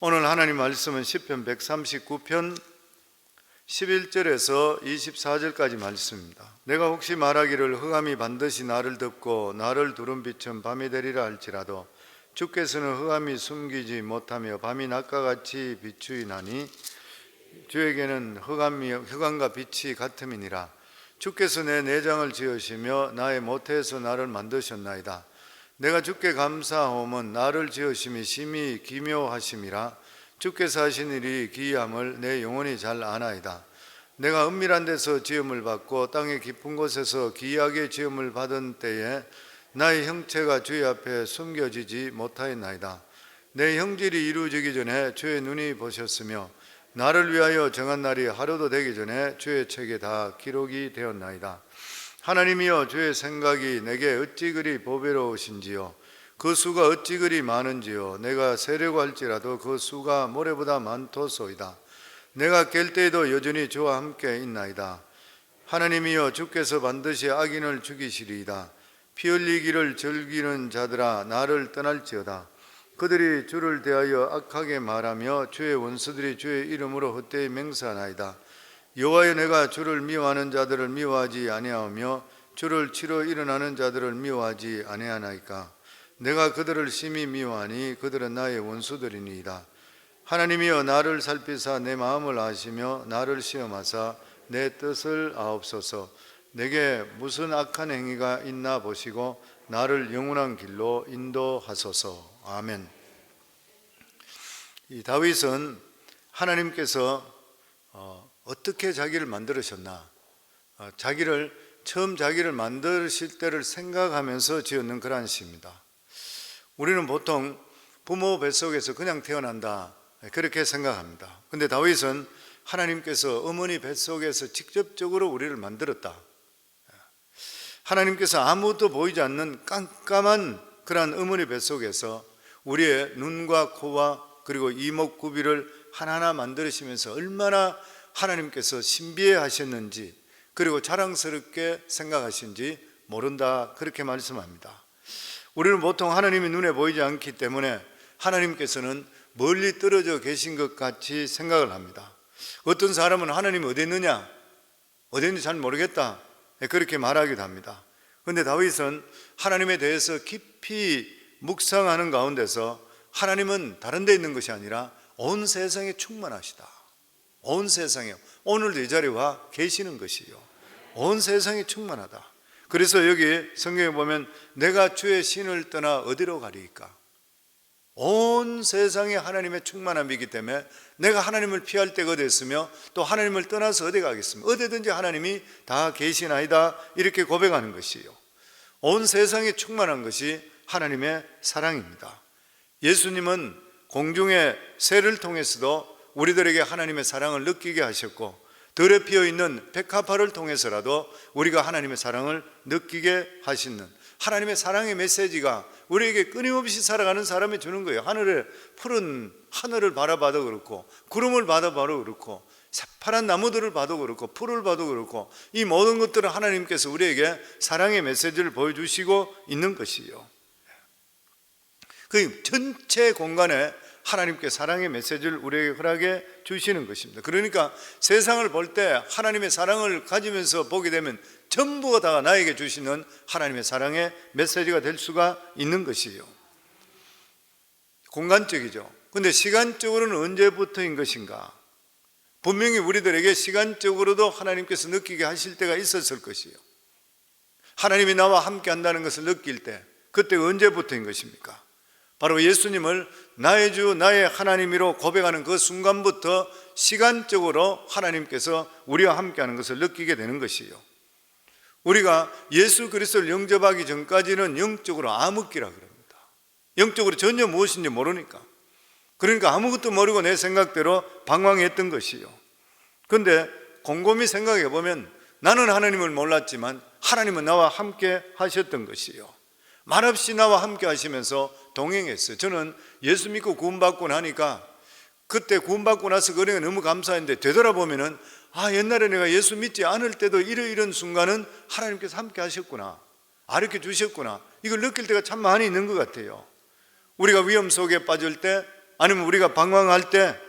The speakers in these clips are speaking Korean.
오늘 하나님 말씀은 시편 139편 11절에서 24절까지 말씀입니다. 내가 혹시 말하기를 흑암이 반드시 나를 덮고 나를 두른 빛은 밤이 되리라 할지라도 주께서는 흑암이 숨기지 못하며 밤이 낮과 같이 비추이나니 주에게는 흑암과 빛이 같음이니라. 주께서 내 내장을 지으시며 나의 모태에서 나를 만드셨나이다. 내가 주께 감사하오면 나를 지으심이 심히 기묘하심이라. 주께서 하신 일이 기이함을 내 영혼이 잘 아나이다. 내가 은밀한 데서 지음을 받고 땅의 깊은 곳에서 기이하게 지음을 받은 때에 나의 형체가 주의 앞에 숨겨지지 못하였나이다. 내 형질이 이루어지기 전에 주의 눈이 보셨으며 나를 위하여 정한 날이 하루도 되기 전에 주의 책에 다 기록이 되었나이다. 하나님이여, 주의 생각이 내게 어찌 그리 보배로우신지요, 그 수가 어찌 그리 많은지요. 내가 세려고 할지라도 그 수가 모래보다 많도소이다. 내가 깰 때에도 여전히 주와 함께 있나이다. 하나님이여, 주께서 반드시 악인을 죽이시리이다. 피 흘리기를 즐기는 자들아, 나를 떠날지어다. 그들이 주를 대하여 악하게 말하며 주의 원수들이 주의 이름으로 헛되이 맹세하나이다. 여호와여, 내가 주를 미워하는 자들을 미워하지 아니하며 주를 치러 일어나는 자들을 미워하지 아니하나이까. 내가 그들을 심히 미워하니 그들은 나의 원수들이니이다. 하나님이여, 나를 살피사 내 마음을 아시며 나를 시험하사 내 뜻을 아옵소서. 내게 무슨 악한 행위가 있나 보시고 나를 영원한 길로 인도하소서. 아멘. 이 다윗은 하나님께서 어떻게 자기를 만들으셨나, 처음 자기를 만드실 때를 생각하면서 지었는 그러한 시입니다. 우리는 보통 부모 뱃속에서 그냥 태어난다, 그렇게 생각합니다. 근데 다윗은 하나님께서 어머니 뱃속에서 직접적으로 우리를 만들었다. 하나님께서 아무것도 보이지 않는 깜깜한 그러한 어머니 뱃속에서 우리의 눈과 코와 그리고 이목구비를 하나하나 만드시면서 얼마나 하나님께서 신비해 하셨는지, 그리고 자랑스럽게 생각하신지 모른다, 그렇게 말씀합니다. 우리는 보통 하나님이 눈에 보이지 않기 때문에 하나님께서는 멀리 떨어져 계신 것 같이 생각을 합니다. 어떤 사람은 하나님이 어디 있느냐, 어디 있는지 잘 모르겠다, 그렇게 말하기도 합니다. 그런데 다윗은 하나님에 대해서 깊이 묵상하는 가운데서 하나님은 다른 데 있는 것이 아니라 온 세상에 충만하시다. 온 세상에, 오늘도 이 자리에 와 계시는 것이요, 온 세상에 충만하다. 그래서 여기 성경에 보면 내가 주의 신을 떠나 어디로 가리이까. 온 세상에 하나님의 충만함이기 때문에 내가 하나님을 피할 때가 됐으며 또 하나님을 떠나서 어디 가겠습니까? 어디든지 하나님이 다 계시나이다, 이렇게 고백하는 것이요, 온 세상에 충만한 것이 하나님의 사랑입니다. 예수님은 공중의 새를 통해서도 우리들에게 하나님의 사랑을 느끼게 하셨고, 들에 피어있는 백합화를 통해서라도 우리가 하나님의 사랑을 느끼게 하시는 하나님의 사랑의 메시지가 우리에게 끊임없이 살아가는 사람이 주는 거예요. 하늘의 푸른 하늘을 바라봐도 그렇고, 구름을 바라봐도 그렇고, 새파란 나무들을 봐도 그렇고, 풀을 봐도 그렇고, 이 모든 것들은 하나님께서 우리에게 사랑의 메시지를 보여주시고 있는 것이요, 그 전체 공간에 하나님께 사랑의 메시지를 우리에게 허락해 주시는 것입니다. 그러니까 세상을 볼 때 하나님의 사랑을 가지면서 보게 되면 전부가 다 나에게 주시는 하나님의 사랑의 메시지가 될 수가 있는 것이에요. 공간적이죠. 그런데 시간적으로는 언제부터인 것인가? 분명히 우리들에게 시간적으로도 하나님께서 느끼게 하실 때가 있었을 것이에요. 하나님이 나와 함께 한다는 것을 느낄 때, 그때가 언제부터인 것입니까? 바로 예수님을 나의 주 나의 하나님이로 고백하는 그 순간부터 시간적으로 하나님께서 우리와 함께하는 것을 느끼게 되는 것이에요. 우리가 예수 그리스도를 영접하기 전까지는 영적으로 암흑기라 그럽니다. 영적으로 전혀 무엇인지 모르니까, 그러니까 아무것도 모르고 내 생각대로 방황했던 것이에요. 그런데 곰곰이 생각해 보면 나는 하나님을 몰랐지만 하나님은 나와 함께 하셨던 것이에요. 말없이 나와 함께 하시면서 동행했어요. 저는 예수 믿고 구원받고 나니까 그때 구원받고 나서 그런 게 너무 감사했는데, 되돌아보면은 옛날에 내가 예수 믿지 않을 때도 이런 순간은 하나님께서 함께 하셨구나, 가르쳐 주셨구나, 이걸 느낄 때가 참 많이 있는 것 같아요. 우리가 위험 속에 빠질 때 아니면 우리가 방황할 때,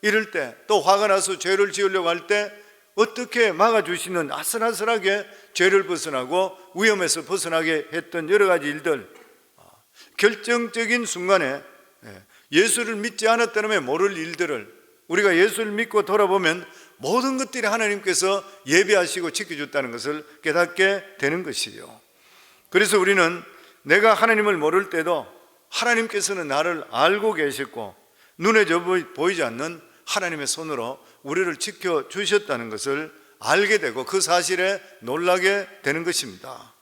이럴 때, 또 화가 나서 죄를 지으려고 할 때 어떻게 막아주시는, 아슬아슬하게 죄를 벗어나고 위험에서 벗어나게 했던 여러 가지 일들, 결정적인 순간에 예수를 믿지 않았다면 모를 일들을 우리가 예수를 믿고 돌아보면 모든 것들이 하나님께서 예비하시고 지켜줬다는 것을 깨닫게 되는 것이요. 그래서 우리는 내가 하나님을 모를 때도 하나님께서는 나를 알고 계셨고 눈에 보이지 않는 하나님의 손으로 우리를 지켜주셨다는 것을 알게 되고 그 사실에 놀라게 되는 것입니다.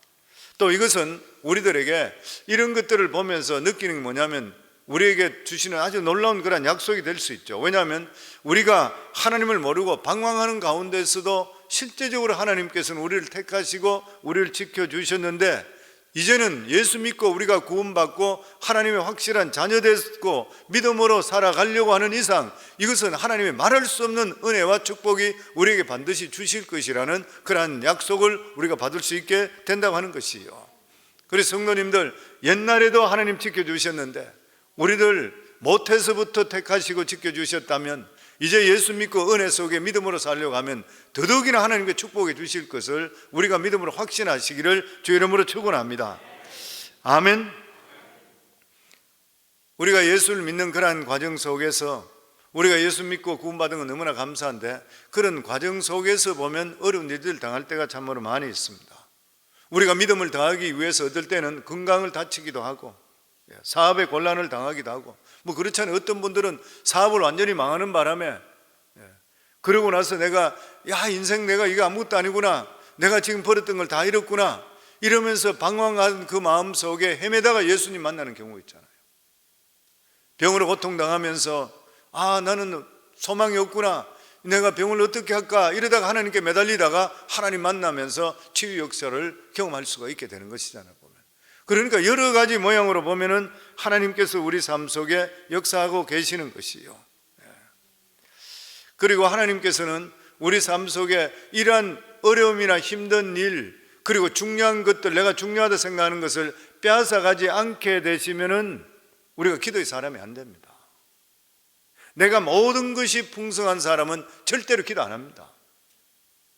또 이것은 우리들에게 이런 것들을 보면서 느끼는 게 뭐냐면 우리에게 주시는 아주 놀라운 그런 약속이 될 수 있죠. 왜냐하면 우리가 하나님을 모르고 방황하는 가운데서도 실제적으로 하나님께서는 우리를 택하시고 우리를 지켜주셨는데, 이제는 예수 믿고 우리가 구원받고 하나님의 확실한 자녀 됐고 믿음으로 살아가려고 하는 이상 이것은 하나님의 말할 수 없는 은혜와 축복이 우리에게 반드시 주실 것이라는 그러한 약속을 우리가 받을 수 있게 된다고 하는 것이요. 그래서 성도님들, 옛날에도 하나님 지켜주셨는데 우리들 모태에서부터 택하시고 지켜주셨다면 이제 예수 믿고 은혜 속에 믿음으로 살려고 하면 더더욱이나 하나님께 축복해 주실 것을 우리가 믿음으로 확신하시기를 주의 이름으로 축원합니다. 아멘. 우리가 예수를 믿는 그러한 과정 속에서 우리가 예수 믿고 구원받은 건 너무나 감사한데 그런 과정 속에서 보면 어려운 일들 당할 때가 참으로 많이 있습니다. 우리가 믿음을 더하기 위해서 어떨 때는 건강을 다치기도 하고 사업에 곤란을 당하기도 하고 뭐 그렇잖아요. 어떤 분들은 사업을 완전히 망하는 바람에 그러고 나서 내가 인생 내가 이거 아무것도 아니구나, 내가 지금 버렸던 걸 다 잃었구나 이러면서 방황한 그 마음 속에 헤매다가 예수님 만나는 경우가 있잖아요. 병으로 고통당하면서 나는 소망이 없구나, 내가 병을 어떻게 할까 이러다가 하나님께 매달리다가 하나님 만나면서 치유 역사를 경험할 수가 있게 되는 것이잖아요. 그러니까 여러 가지 모양으로 보면은 하나님께서 우리 삶 속에 역사하고 계시는 것이요. 그리고 하나님께서는 우리 삶 속에 이러한 어려움이나 힘든 일, 그리고 중요한 것들, 내가 중요하다 생각하는 것을 빼앗아가지 않게 되시면은 우리가 기도의 사람이 안 됩니다. 내가 모든 것이 풍성한 사람은 절대로 기도 안 합니다.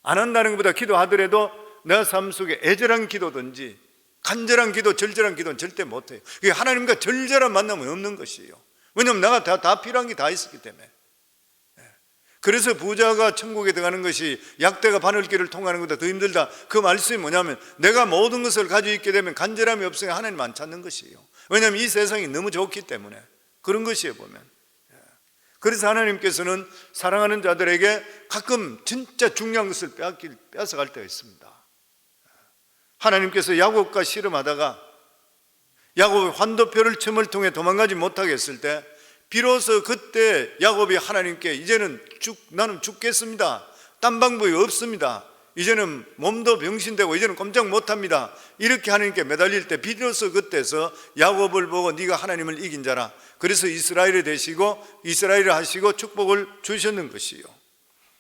안 한다는 것보다 기도하더라도 내 삶 속에 애절한 기도든지 간절한 기도, 절절한 기도는 절대 못해요. 하나님과 절절한 만남은 없는 것이에요. 왜냐하면 내가 다 필요한 게 다 있었기 때문에. 그래서 부자가 천국에 들어가는 것이 약대가 바늘길을 통하는 것보다 더 힘들다. 그 말씀이 뭐냐면 내가 모든 것을 가지고 있게 되면 간절함이 없으면 하나님 안 찾는 것이에요. 왜냐하면 이 세상이 너무 좋기 때문에 그런 것이에요 보면. 그래서 하나님께서는 사랑하는 자들에게 가끔 진짜 중요한 것을 뺏어갈 때가 있습니다. 하나님께서 야곱과 씨름하다가 야곱의 환도표를 틈을 통해 도망가지 못하게 했을 때 비로소 그때 야곱이 하나님께 이제는 나는 죽겠습니다, 딴 방법이 없습니다, 이제는 몸도 병신되고 이제는 꼼짝 못합니다 이렇게 하나님께 매달릴 때 비로소 그때서 야곱을 보고 네가 하나님을 이긴 자라, 그래서 이스라엘이 되시고 이스라엘을 하시고 축복을 주셨는 것이요.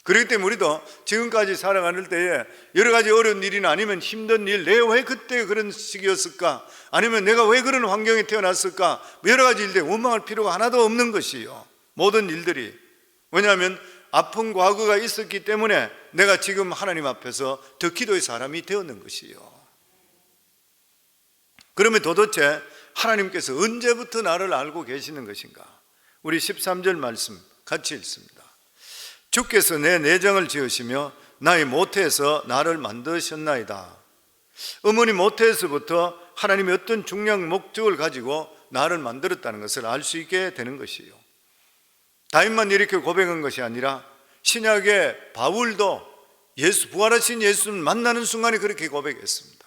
그렇기 때문에 우리도 지금까지 살아가는 때에 여러 가지 어려운 일이나 아니면 힘든 일, 내가 왜 그때 그런 시기였을까, 아니면 내가 왜 그런 환경에 태어났을까, 여러 가지 일들에 원망할 필요가 하나도 없는 것이요. 모든 일들이. 왜냐하면 아픈 과거가 있었기 때문에 내가 지금 하나님 앞에서 더 기도의 사람이 되었는 것이요. 그러면 도대체 하나님께서 언제부터 나를 알고 계시는 것인가? 우리 13절 말씀 같이 읽습니다. 주께서 내 내장을 지으시며 나의 모태에서 나를 만드셨나이다. 어머니 모태에서부터 하나님이 어떤 중요한 목적을 가지고 나를 만들었다는 것을 알 수 있게 되는 것이에요. 다윗만 이렇게 고백한 것이 아니라 신약의 바울도 부활하신 예수를 만나는 순간에 그렇게 고백했습니다.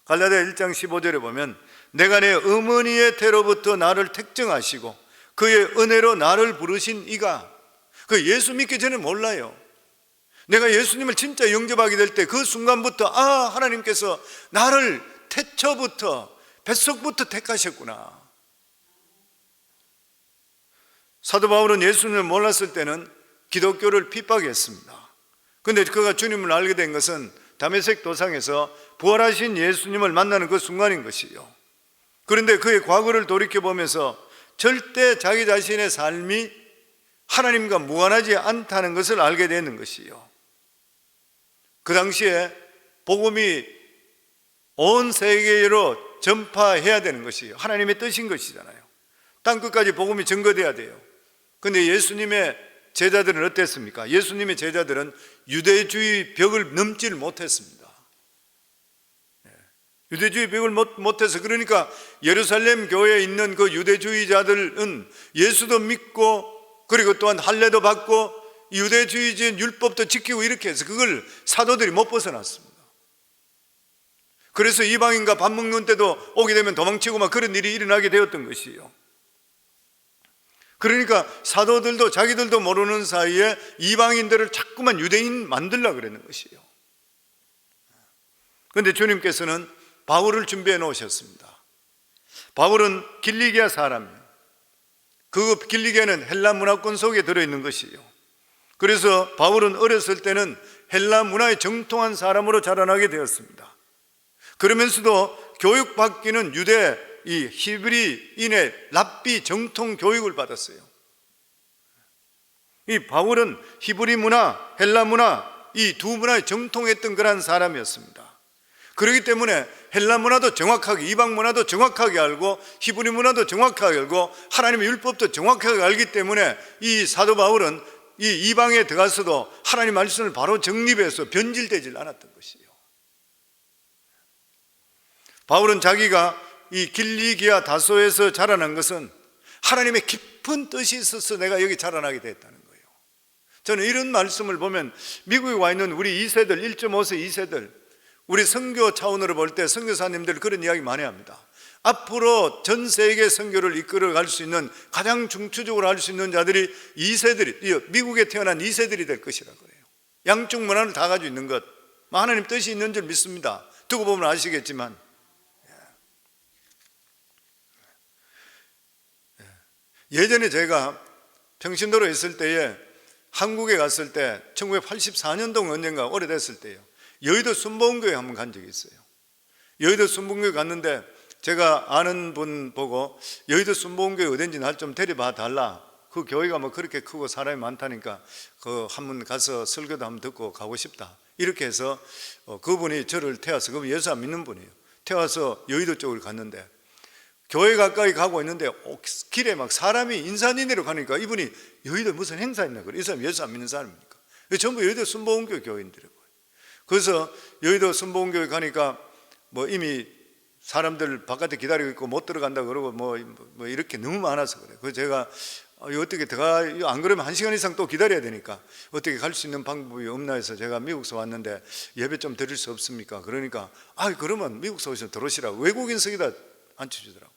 갈라디아 1장 15절에 보면 내가 내 어머니의 태로부터 나를 택정하시고 그의 은혜로 나를 부르신 이가, 그 예수 믿기 전에 몰라요. 내가 예수님을 진짜 영접하게 될 때 그 순간부터 하나님께서 나를 태초부터 뱃속부터 택하셨구나. 사도 바울은 예수님을 몰랐을 때는 기독교를 핍박했습니다. 그런데 그가 주님을 알게 된 것은 다메섹 도상에서 부활하신 예수님을 만나는 그 순간인 것이요. 그런데 그의 과거를 돌이켜보면서 절대 자기 자신의 삶이 하나님과 무관하지 않다는 것을 알게 되는 것이요. 그 당시에 복음이 온 세계로 전파해야 되는 것이요, 하나님의 뜻인 것이잖아요. 땅끝까지 복음이 전거돼야 돼요. 그런데 예수님의 제자들은 어땠습니까? 예수님의 제자들은 유대주의 벽을 넘지를 못했습니다. 유대주의 벽을 못해서, 그러니까 예루살렘 교회에 있는 그 유대주의자들은 예수도 믿고 그리고 또한 할례도 받고 유대주의적인 율법도 지키고 이렇게 해서 그걸 사도들이 못 벗어났습니다. 그래서 이방인과 밥 먹는 때도 오게 되면 도망치고 막 그런 일이 일어나게 되었던 것이에요. 그러니까 사도들도 자기들도 모르는 사이에 이방인들을 자꾸만 유대인 만들려고 그러는 것이에요. 그런데 주님께서는 바울을 준비해 놓으셨습니다. 바울은 길리기아 사람이에요. 그 길리기아는 헬라 문화권 속에 들어있는 것이에요. 그래서 바울은 어렸을 때는 헬라 문화에 정통한 사람으로 자라나게 되었습니다. 그러면서도 교육받기는 유대 이 히브리인의 랍비 정통 교육을 받았어요. 이 바울은 히브리 문화, 헬라 문화, 이 두 문화에 정통했던 그런 사람이었습니다. 그렇기 때문에 헬라 문화도 정확하게, 이방 문화도 정확하게 알고 히브리 문화도 정확하게 알고 하나님의 율법도 정확하게 알기 때문에 이 사도 바울은 이 이방에 들어가서도 하나님 말씀을 바로 정립해서 변질되질 않았던 것이에요. 바울은 자기가 이 길리기아 다소에서 자라난 것은 하나님의 깊은 뜻이 있어서 내가 여기 자라나게 됐다는 거예요. 저는 이런 말씀을 보면 미국에 와 있는 우리 2세들, 1.5세 2세들, 우리 선교 차원으로 볼 때 선교사님들 그런 이야기 많이 합니다. 앞으로 전 세계 선교를 이끌어 갈 수 있는, 가장 중추적으로 할 수 있는 자들이 2세들이, 미국에 태어난 2세들이 될 것이라고 그래요. 양쪽 문화를 다 가지고 있는 것, 하나님 뜻이 있는 줄 믿습니다. 두고 보면 아시겠지만, 예전에 제가 평신도로 있을 때에 한국에 갔을 때 1984년도 언젠가 오래됐을 때요, 여의도 순복음교회 한번 간 적이 있어요. 여의도 순복음교회 갔는데 제가 아는 분 보고 여의도 순복음교회 어딘지 날 좀 데려봐 달라. 그 교회가 뭐 그렇게 크고 사람이 많다니까 그 한번 가서 설교도 한번 듣고 가고 싶다. 이렇게 해서 그분이 저를 태워서, 그분 예수 안 믿는 분이에요. 태워서 여의도 쪽을 갔는데 교회 가까이 가고 있는데 길에 막 사람이 인산인해로 가니까 이분이 여의도 무슨 행사 있나 그래. 이 사람 예수 안 믿는 사람입니까? 전부 여의도 순복음교회 교인들이고요. 그래서 여의도 순복음교회 가니까 뭐 이미 사람들 바깥에 기다리고 있고 못 들어간다 그러고 뭐 이렇게 너무 많아서 그래요. 그래서 제가 어떻게 들어가, 안 그러면 1시간 이상 또 기다려야 되니까 어떻게 갈 수 있는 방법이 없나 해서 제가 미국서 왔는데 예배 좀 드릴 수 없습니까? 그러니까 그러면 미국서 오셔서 들어오시라고 외국인석에다 앉혀주더라고.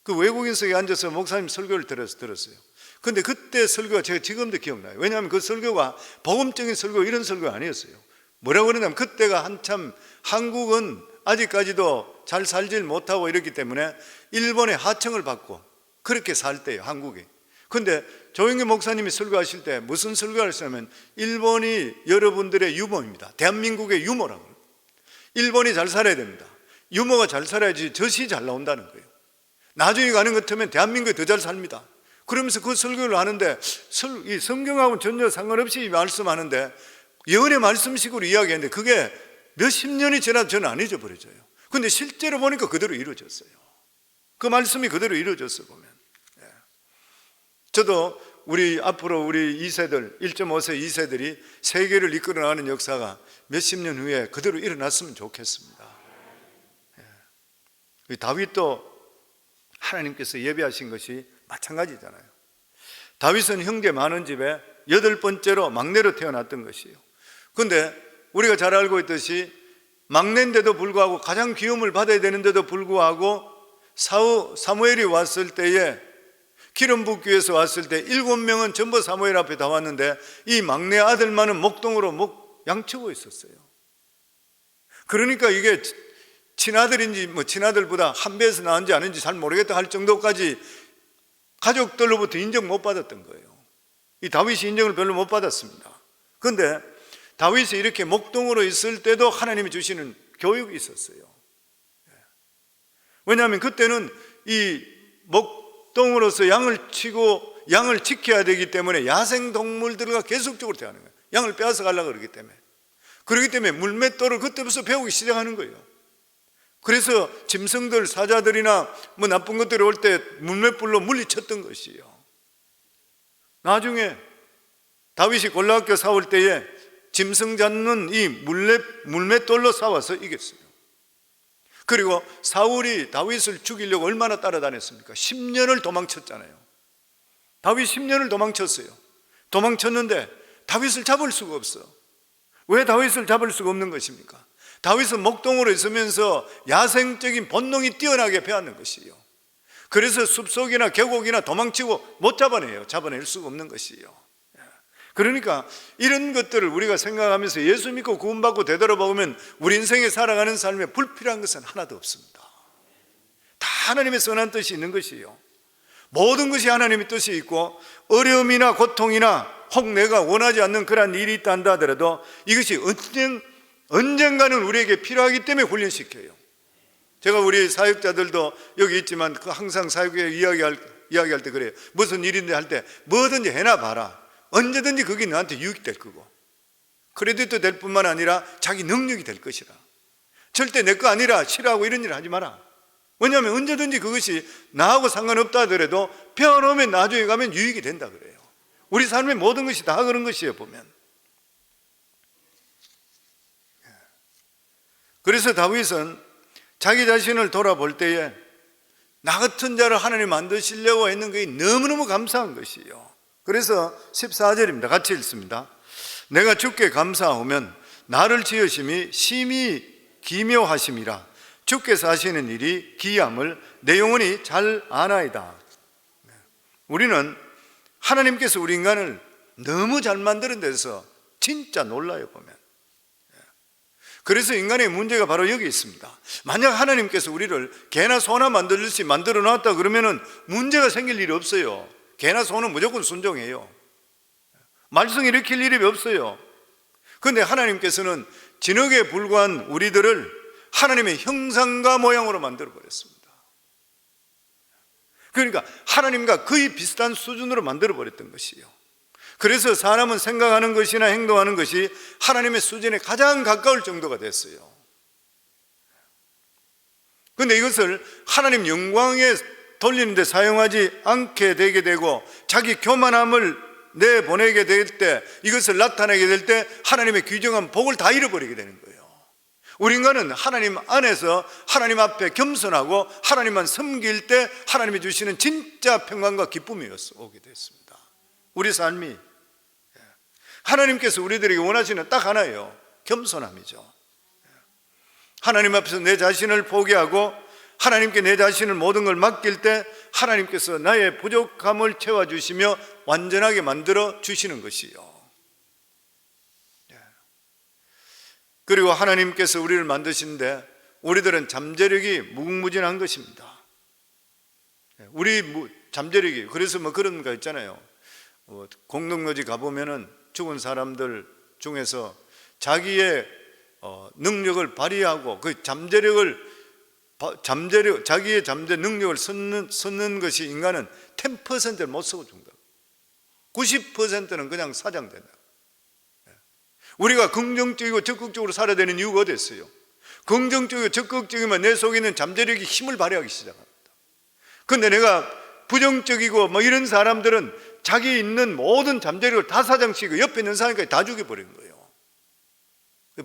그 외국인석에 앉아서 목사님 설교를 들었어요. 근데 그때 설교가 제가 지금도 기억나요. 왜냐하면 그 설교가 복음적인 설교, 이런 설교가 아니었어요. 뭐라고 그러냐면 그때가 한참 한국은 아직까지도 잘 살질 못하고 이랬기 때문에 일본의 하청을 받고 그렇게 살 때예요, 한국이. 근데 조영기 목사님이 설교하실 때 무슨 설교를 하시냐면 일본이 여러분들의 유모입니다. 대한민국의 유모라고. 일본이 잘 살아야 됩니다. 유모가 잘 살아야지 젖이 잘 나온다는 거예요. 나중에 가는 것 같으면 대한민국이 더 잘 삽니다. 그러면서 그 설교를 하는데 이 성경하고는 전혀 상관없이 말씀하는데 예언의 말씀식으로 이야기했는데 그게 몇십 년이 지나도 저는 안 잊어버려져요. 근데 실제로 보니까 그대로 이루어졌어요. 그 말씀이 그대로 이루어졌어 보면. 저도 앞으로 우리 2세들, 1.5세 2세들이 세계를 이끌어 나가는 역사가 몇십 년 후에 그대로 일어났으면 좋겠습니다. 다윗도 하나님께서 예비하신 것이 마찬가지잖아요. 다윗은 형제 많은 집에 8번째로 막내로 태어났던 것이에요. 그런데 우리가 잘 알고 있듯이 막내인데도 불구하고 가장 귀여움을 받아야 되는데도 불구하고 사무엘이 왔을 때에 기름 붓기 위해서 왔을 때 7명은 전부 사무엘 앞에 다 왔는데 이 막내 아들만은 목동으로 양치고 있었어요. 그러니까 이게 친아들인지 친아들보다 한 배에서 나은지 아닌지 잘 모르겠다 할 정도까지 가족들로부터 인정 못 받았던 거예요. 이 다윗이 인정을 별로 못 받았습니다. 그런데 다윗이 이렇게 목동으로 있을 때도 하나님이 주시는 교육이 있었어요. 왜냐하면 그때는 이 목동으로서 양을 치고 양을 지켜야 되기 때문에 야생동물들과 계속적으로 대하는 거예요. 양을 빼앗아 가려고 그러기 때문에. 그렇기 때문에 물맷돌을 그때부터 배우기 시작하는 거예요. 그래서 짐승들, 사자들이나 뭐 나쁜 것들이 올 때 물맷불로 물리쳤던 것이요. 나중에 다윗이 골리앗과 싸울 때에 짐승 잡는 이 물맷돌로 싸워서 이겼어요. 그리고 사울이 다윗을 죽이려고 얼마나 따라다녔습니까? 10년을 도망쳤잖아요. 다윗 10년을 도망쳤어요. 도망쳤는데 다윗을 잡을 수가 없어. 왜 다윗을 잡을 수가 없는 것입니까? 다윗은 목동으로 있으면서 야생적인 본능이 뛰어나게 배웠는 것이요. 그래서 숲속이나 계곡이나 도망치고 못 잡아내요. 잡아낼 수가 없는 것이요. 그러니까 이런 것들을 우리가 생각하면서 예수 믿고 구원받고 되돌아보면 우리 인생에 살아가는 삶에 불필요한 것은 하나도 없습니다. 다 하나님의 선한 뜻이 있는 것이요. 모든 것이 하나님의 뜻이 있고 어려움이나 고통이나 혹 내가 원하지 않는 그런 일이 있다 한다 하더라도 이것이 언젠가는 우리에게 필요하기 때문에 훈련시켜요. 제가 우리 사역자들도 여기 있지만 항상 사역에 이야기할 때 그래요. 무슨 일인데 할 때 뭐든지 해나 봐라. 언제든지 그게 너한테 유익이 될 거고 크레딧도 될 뿐만 아니라 자기 능력이 될 것이라. 절대 내 거 아니라 싫어하고 이런 일 하지 마라. 왜냐하면 언제든지 그것이 나하고 상관없다 하더라도 배워놓으면 나중에 가면 유익이 된다 그래요. 우리 삶의 모든 것이 다 그런 것이에요 보면. 그래서 다윗은 자기 자신을 돌아볼 때에 나 같은 자를 하나님 만드시려고 했는 게 너무너무 감사한 것이에요. 그래서 14절입니다. 같이 읽습니다. 내가 주께 감사하면 나를 지으심이 심히 기묘하심이라. 주께서 하시는 일이 기이함을 내 영혼이 잘 아나이다. 우리는 하나님께서 우리 인간을 너무 잘 만드는 데서 진짜 놀라요 보면. 그래서 인간의 문제가 바로 여기 있습니다. 만약 하나님께서 우리를 개나 소나 만들듯이 만들어 놨다 그러면은 문제가 생길 일이 없어요. 개나 소는 무조건 순종해요. 말썽 일으킬 일이 없어요. 그런데 하나님께서는 진흙에 불과한 우리들을 하나님의 형상과 모양으로 만들어 버렸습니다. 그러니까 하나님과 거의 비슷한 수준으로 만들어 버렸던 것이에요. 그래서 사람은 생각하는 것이나 행동하는 것이 하나님의 수준에 가장 가까울 정도가 됐어요. 그런데 이것을 하나님 영광에 돌리는 데 사용하지 않게 되게 되고 자기 교만함을 내보내게 될 때, 이것을 나타내게 될 때 하나님의 귀정한 복을 다 잃어버리게 되는 거예요. 우리 인간은 하나님 안에서 하나님 앞에 겸손하고 하나님만 섬길 때 하나님이 주시는 진짜 평강과 기쁨이 오게 됐습니다. 우리 삶이 하나님께서 우리들에게 원하시는 딱 하나예요. 겸손함이죠. 하나님 앞에서 내 자신을 포기하고 하나님께 내 자신을 모든 걸 맡길 때 하나님께서 나의 부족함을 채워주시며 완전하게 만들어 주시는 것이요. 그리고 하나님께서 우리를 만드신데 우리들은 잠재력이 무궁무진한 것입니다. 우리 잠재력이, 그래서 뭐 그런 거 있잖아요. 공동묘지 가보면은 죽은 사람들 중에서 자기의 능력을 발휘하고 그 자기의 잠재 능력을 쓰는 것이 인간은 10%를 못 쓰고 죽는다. 90%는 그냥 사장된다. 우리가 긍정적이고 적극적으로 살아야 되는 이유가 어디 있어요? 긍정적이고 적극적이면 내 속에 있는 잠재력이 힘을 발휘하기 시작합니다. 그런데 내가 부정적이고 뭐 이런 사람들은 자기 있는 모든 잠재력을 다 사장시키고 옆에 있는 사람까지 다 죽여버리는 거예요.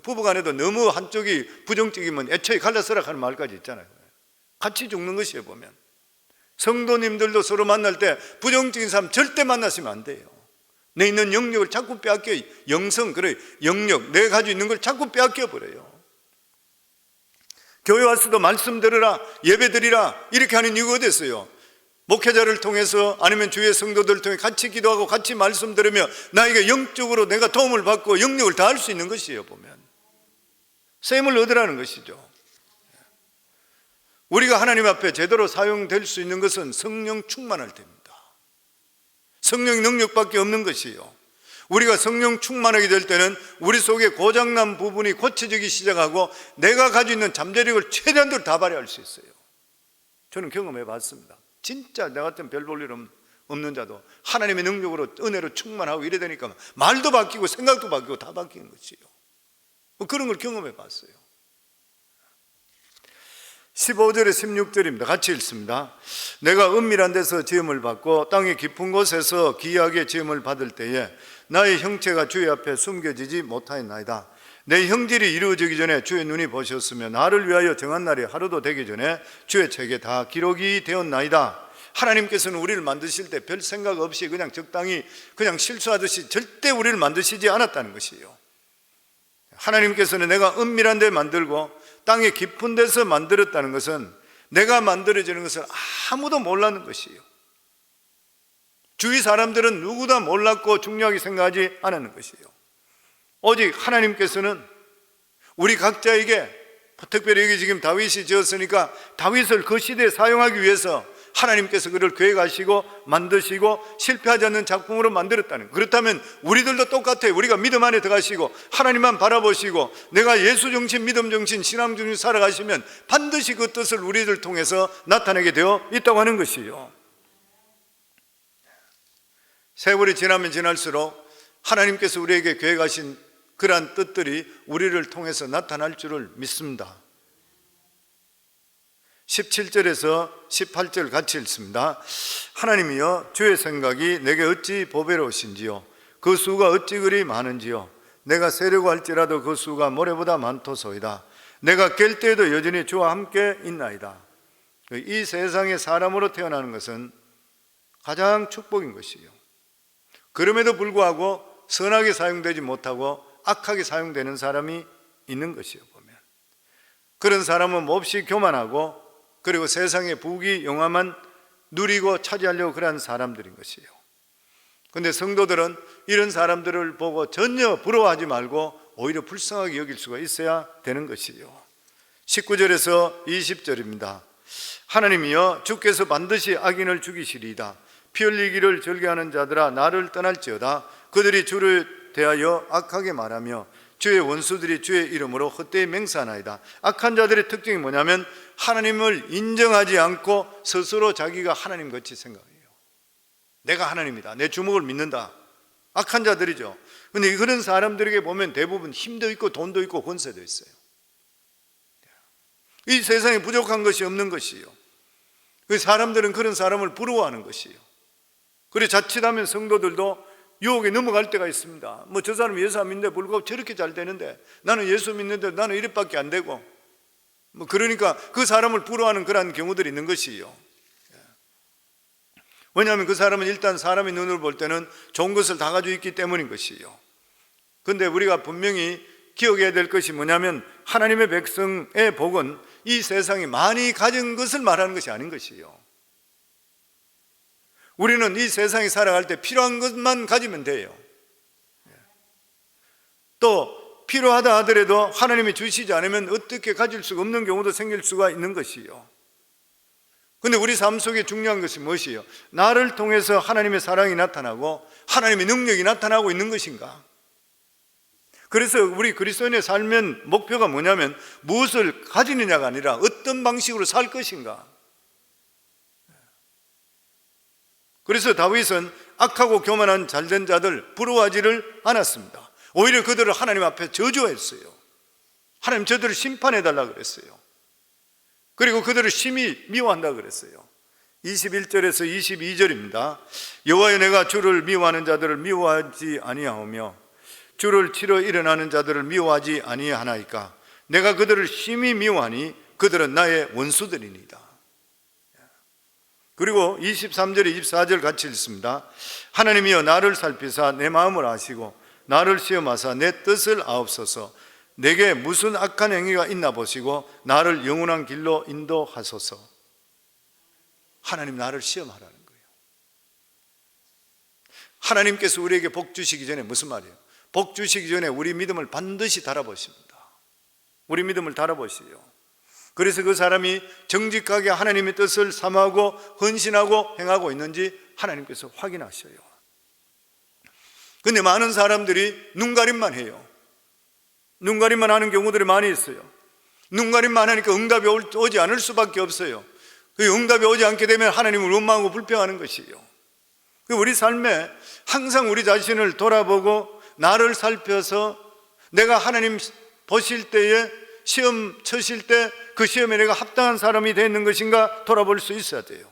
부부간에도 너무 한쪽이 부정적이면 애초에 갈라서라 하는 말까지 있잖아요. 같이 죽는 것이에요 보면. 성도님들도 서로 만날 때 부정적인 사람 절대 만나시면 안 돼요. 내 있는 영역을 자꾸 빼앗겨요. 영성, 그래, 영역, 내가 가지고 있는 걸 자꾸 빼앗겨 버려요. 교회 와서도 말씀 들으라, 예배 드리라 이렇게 하는 이유가 어디 있어요? 목회자를 통해서 아니면 주위의 성도들을 통해 같이 기도하고 같이 말씀 들으며 나에게 영적으로 내가 도움을 받고 영역을 다할 수 있는 것이에요 보면. 셈을 얻으라는 것이죠. 우리가 하나님 앞에 제대로 사용될 수 있는 것은 성령 충만할 때입니다. 성령의 능력밖에 없는 것이에요. 우리가 성령 충만하게 될 때는 우리 속에 고장난 부분이 고쳐지기 시작하고 내가 가지고 있는 잠재력을 최대한도로 다 발휘할 수 있어요. 저는 경험해 봤습니다. 진짜 내 같은 별 볼 일 없는 자도 하나님의 능력으로 은혜로 충만하고 이래 되니까 말도 바뀌고 생각도 바뀌고 다 바뀌는 것이요. 뭐 그런 걸 경험해 봤어요. 15절에 16절입니다. 같이 읽습니다. 내가 은밀한 데서 지음을 받고 땅의 깊은 곳에서 기이하게 지음을 받을 때에 나의 형체가 주의 앞에 숨겨지지 못하였나이다. 내 형질이 이루어지기 전에 주의 눈이 보셨으며 나를 위하여 정한 날이 하루도 되기 전에 주의 책에 다 기록이 되었나이다. 하나님께서는 우리를 만드실 때 별 생각 없이 그냥 적당히 그냥 실수하듯이 절대 우리를 만드시지 않았다는 것이에요. 하나님께서는 내가 은밀한 데 만들고 땅의 깊은 데서 만들었다는 것은 내가 만들어지는 것을 아무도 몰랐는 것이에요. 주위 사람들은 누구도 몰랐고 중요하게 생각하지 않았는 것이에요. 오직 하나님께서는 우리 각자에게, 특별히 여기 지금 다윗이 지었으니까 다윗을 그 시대에 사용하기 위해서 하나님께서 그를 계획하시고 만드시고 실패하지 않는 작품으로 만들었다는 거예요. 그렇다면 우리들도 똑같아요. 우리가 믿음 안에 들어가시고 하나님만 바라보시고 내가 예수 정신, 믿음 정신, 신앙 정신 살아가시면 반드시 그 뜻을 우리들 통해서 나타내게 되어 있다고 하는 것이에요. 세월이 지나면 지날수록 하나님께서 우리에게 계획하신 그러한 뜻들이 우리를 통해서 나타날 줄을 믿습니다. 17절에서 18절 같이 읽습니다. 하나님이여 주의 생각이 내게 어찌 보배로우신지요 그 수가 어찌 그리 많은지요 내가 세려고 할지라도 그 수가 모래보다 많도소이다. 내가 깰 때에도 여전히 주와 함께 있나이다. 이 세상에 사람으로 태어나는 것은 가장 축복인 것이요, 그럼에도 불구하고 선하게 사용되지 못하고 악하게 사용되는 사람이 있는 것이요. 보면 그런 사람은 몹시 교만하고 그리고 세상의 부귀 영화만 누리고 차지하려고 그러한 사람들인 것이에요. 그런데 성도들은 이런 사람들을 보고 전혀 부러워하지 말고 오히려 불쌍하게 여길 수가 있어야 되는 것이에요. 19절에서 20절입니다. 하나님이여 주께서 반드시 악인을 죽이시리이다. 피 흘리기를 즐겨하는 자들아 나를 떠날지어다. 그들이 주를 대하여 악하게 말하며 주의 원수들이 주의 이름으로 헛되이 맹세하나이다. 악한 자들의 특징이 뭐냐면 하나님을 인정하지 않고 스스로 자기가 하나님같이 생각해요. 내가 하나님이다, 내 주먹을 믿는다. 악한 자들이죠. 그런데 그런 사람들에게 보면 대부분 힘도 있고 돈도 있고 권세도 있어요. 이 세상에 부족한 것이 없는 것이에요. 그 사람들은 그런 사람을 부러워하는 것이에요. 그래 자칫하면 성도들도 유혹에 넘어갈 때가 있습니다. 뭐 저 사람 예수 안 믿는데 불구하고 저렇게 잘 되는데 나는 예수 믿는데 나는 이렇게밖에 안 되고 뭐 그러니까 그 사람을 부러워하는 그런 경우들이 있는 것이에요. 왜냐하면 그 사람은 일단 사람의 눈으로 볼 때는 좋은 것을 다 가지고 있기 때문인 것이에요. 그런데 우리가 분명히 기억해야 될 것이 뭐냐면 하나님의 백성의 복은 이 세상에 많이 가진 것을 말하는 것이 아닌 것이에요. 우리는 이 세상에 살아갈 때 필요한 것만 가지면 돼요. 또 필요하다 하더라도 하나님이 주시지 않으면 어떻게 가질 수가 없는 경우도 생길 수가 있는 것이에요. 그런데 우리 삶 속에 중요한 것이 무엇이에요? 나를 통해서 하나님의 사랑이 나타나고 하나님의 능력이 나타나고 있는 것인가? 그래서 우리 그리스도인의 삶의 목표가 뭐냐면 무엇을 가지느냐가 아니라 어떤 방식으로 살 것인가? 그래서 다윗은 악하고 교만한 잘된 자들 부러워하지를 않았습니다. 오히려 그들을 하나님 앞에 저주했어요. 하나님 저들을 심판해달라 그랬어요. 그리고 그들을 심히 미워한다 그랬어요. 21절에서 22절입니다. 여호와여 내가 주를 미워하는 자들을 미워하지 아니하오며 주를 치러 일어나는 자들을 미워하지 아니하나이까. 내가 그들을 심히 미워하니 그들은 나의 원수들이니이다. 그리고 23절 24절 같이 읽습니다. 하나님이여 나를 살피사 내 마음을 아시고 나를 시험하사 내 뜻을 아옵소서. 내게 무슨 악한 행위가 있나 보시고 나를 영원한 길로 인도하소서. 하나님 나를 시험하라는 거예요. 하나님께서 우리에게 복 주시기 전에 무슨 말이에요? 복 주시기 전에 우리 믿음을 반드시 달아보십니다. 우리 믿음을 달아보시요. 그래서 그 사람이 정직하게 하나님의 뜻을 삼하고 헌신하고 행하고 있는지 하나님께서 확인하셔요. 그런데 많은 사람들이 눈가림만 해요. 눈가림만 하는 경우들이 많이 있어요. 눈가림만 하니까 응답이 오지 않을 수밖에 없어요. 그 응답이 오지 않게 되면 하나님을 원망하고 불평하는 것이에요. 우리 삶에 항상 우리 자신을 돌아보고 나를 살펴서 내가 하나님 보실 때에 시험 쳐실 때 그 시험에 내가 합당한 사람이 되는 것인가 돌아볼 수 있어야 돼요.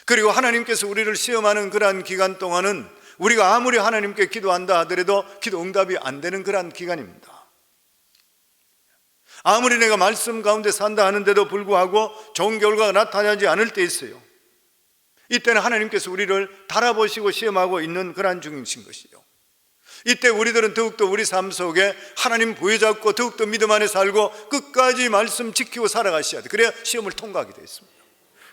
그리고 하나님께서 우리를 시험하는 그러한 기간 동안은 우리가 아무리 하나님께 기도한다 하더라도 기도 응답이 안 되는 그러한 기간입니다. 아무리 내가 말씀 가운데 산다 하는데도 불구하고 좋은 결과가 나타나지 않을 때 있어요. 이때는 하나님께서 우리를 달아보시고 시험하고 있는 그러한 중이신 것이요. 이때 우리들은 더욱더 우리 삶 속에 하나님 부여잡고 더욱더 믿음 안에 살고 끝까지 말씀 지키고 살아가셔야 돼. 그래야 시험을 통과하게 되어 있습니다.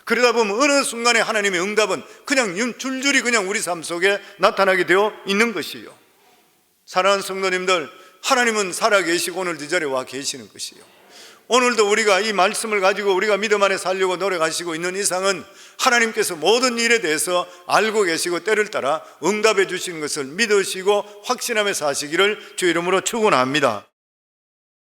그러다 보면 어느 순간에 하나님의 응답은 그냥 줄줄이 그냥 우리 삶 속에 나타나게 되어 있는 것이요. 사랑하는 성도님들, 하나님은 살아계시고 오늘 이 자리에 와 계시는 것이요. 오늘도 우리가 이 말씀을 가지고 우리가 믿음 안에 살려고 노력하시고 있는 이상은 하나님께서 모든 일에 대해서 알고 계시고 때를 따라 응답해 주시는 것을 믿으시고 확신하며 사시기를 주 이름으로 축원합니다.